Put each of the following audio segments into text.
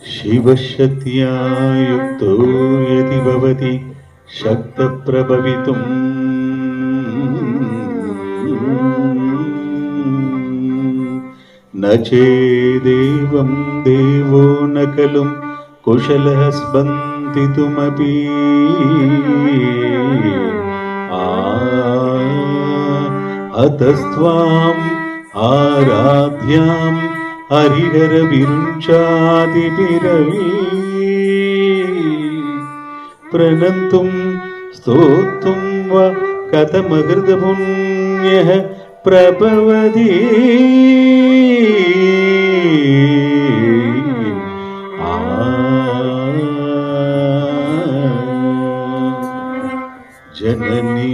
शिवशक्त्या युक्तो यदि भवति शक्तप्रभवितुम् न चेदेवं देवो न खलु कुशलः स्पन्दितुमपि अतस्त्वाम् आराध्याम् हरिहर विरुञ्चादिभिरवी प्रणन्तुं स्तोतुं वा कथमकृतपुण्यः प्रभवति जननी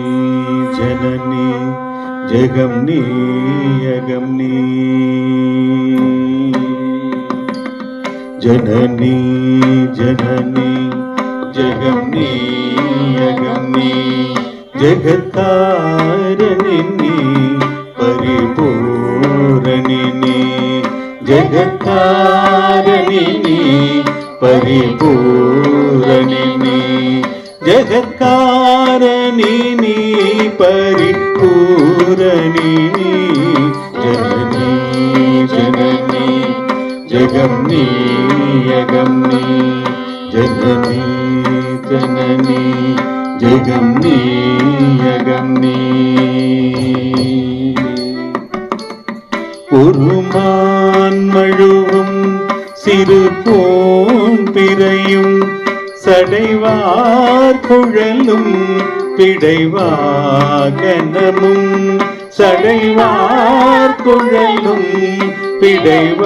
जननी जगम्नी अगम्नी जननी जननी जगम्नी अगम्नी जगत्कारिणी परिपूरणिनी जगत्कारिणी परिपूरणिनी जगत्कारिणी परिपूरणिनी जननी जननी जगम्नी अगम्नी जननी जननी जगम्नी अगम्नी உருமான் மழுவும் சிறு போன் பிறையும் சடைவார் குழலும் பிடைவாகனமும் சடைவார் குழலும் பிடைவாகனமும்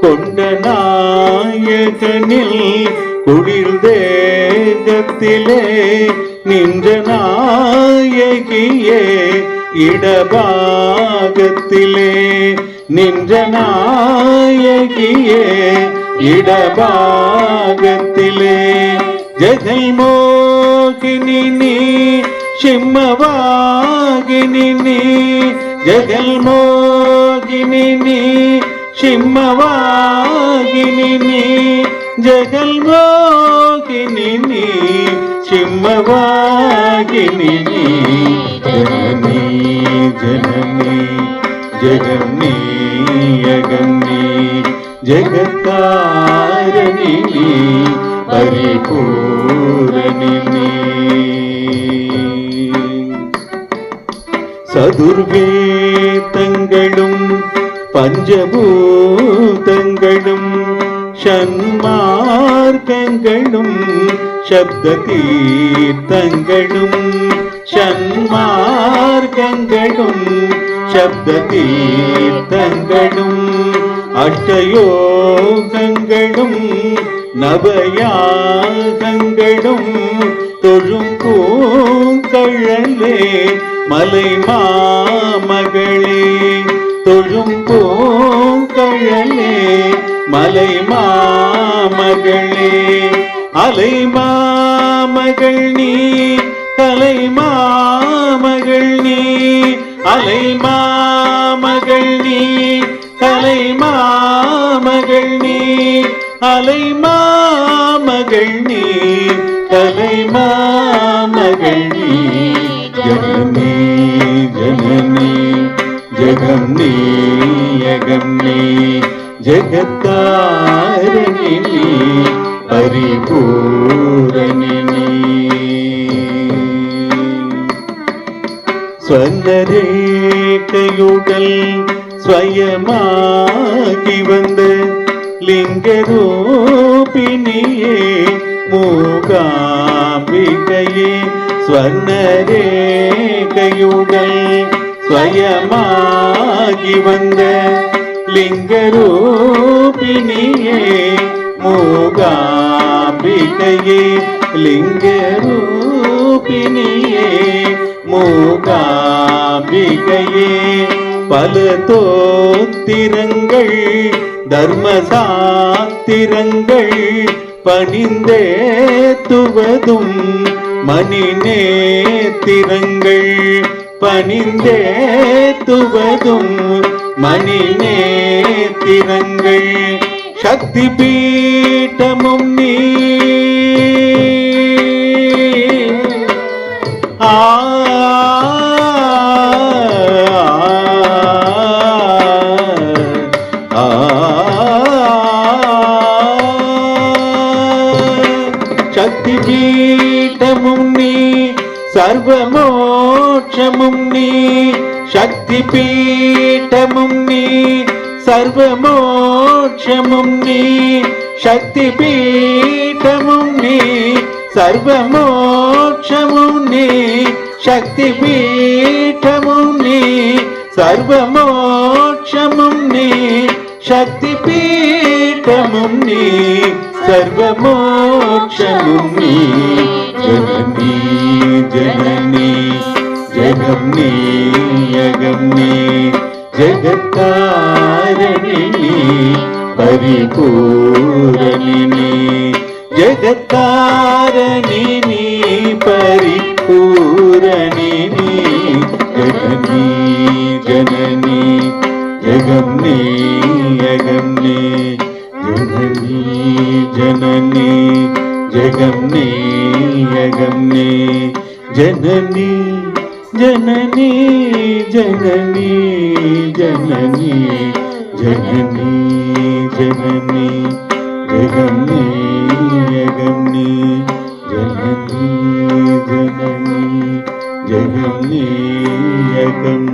கொண்ட நாயகனில் குளிர் தேகத்திலே நின்ற நாயகியே இடபாகத்திலே நின்ற நாயகியே இடபாகத்திலே ஜெகல் மோகினி நீ சிம்மவாகினி நீ ஜெகல் மோகினி நீ சிம்மவாகினி நீ ஜெகல் மோகினி நீ சிம்மவாகினி நீ जननी जननी जगम्नी अगम्नी जगत्कारिणी परिपूरणिनी சதுர்வேதங்களும் பஞ்சபூதங்களும் ஷண்மார்க்கங்களும் சப்த தீர்த்தங்களும் ஷண்மார்க்கங்களும் சப்த தீர்த்தங்களும் அஷ்டயோகங்களும் நவயாகங்களும் தொழும் பூங்கழலே மலை மாமகளே தொழும் பூங்கழலே மலை மாமகளே அலை மாமகள் நீ கலை மாமகள் நீ அலை மாமகள் நீ கலை மாமகள் நீ அலை மாமகள் நீ கலை மாமகள் நீ ஜனனி ஜனனி ஜகம்னி அகம்னி ஜகத்தாரிணி பரிபூரணினி ஸ்வர்ணரேகையுடல் ஸ்வயமாகி வந்த லிங்கரூபிணியே மூகாம்பிகையே ஸ்வர்ணரேகையுடல் ஸ்வயமாகி வந்த லிங்கரூபிணியே மூகாம்பிகையே லிங்கரூபிணியே மூகாம்பிகையே பல தோத்திரங்கள் தர்மசாத்திரங்கள் பணிந்தேத்துவதும் மணி நேத்திரங்கள் பணிந்தேத்துவதும் ஏத்துவதும் மணி நேத்திரங்கள் சக்தி பீட்டமும் நீ சக்தி பீட்டமும் நீ சர்வமோட்சமும் நீ சக்தி பீட்டமும் நீ சர்வமோட்சமும் நீ சக்தி பீட்டமும் நீ சர்வமோட்சமும் நீ சக்தி பீட்டமும் நீ சர்வமோட்சமும் நீ சக்தி பீட்டமும் நீ சர்வமோட்சமும் நீ ஜனனி ஜனனி ஜகம் நீ யகம் நீ ஜகத்தாரணி நீ பரிபூரணி நீ ஜகத்தாரணி நீ பரிபூரணி நீ ஜனனி ஜனனி ஜகம் நீ யகம் நீ ஜனனி ஜனனி ஜகம் நீ யகம் நீ ஜனனி ஜனனி ஜனனி ஜனனி ஜனனி ஜனனி ஜகம் நீ யகம் நீ ஜனனி ஜனனி ஜகம் நீ யகம்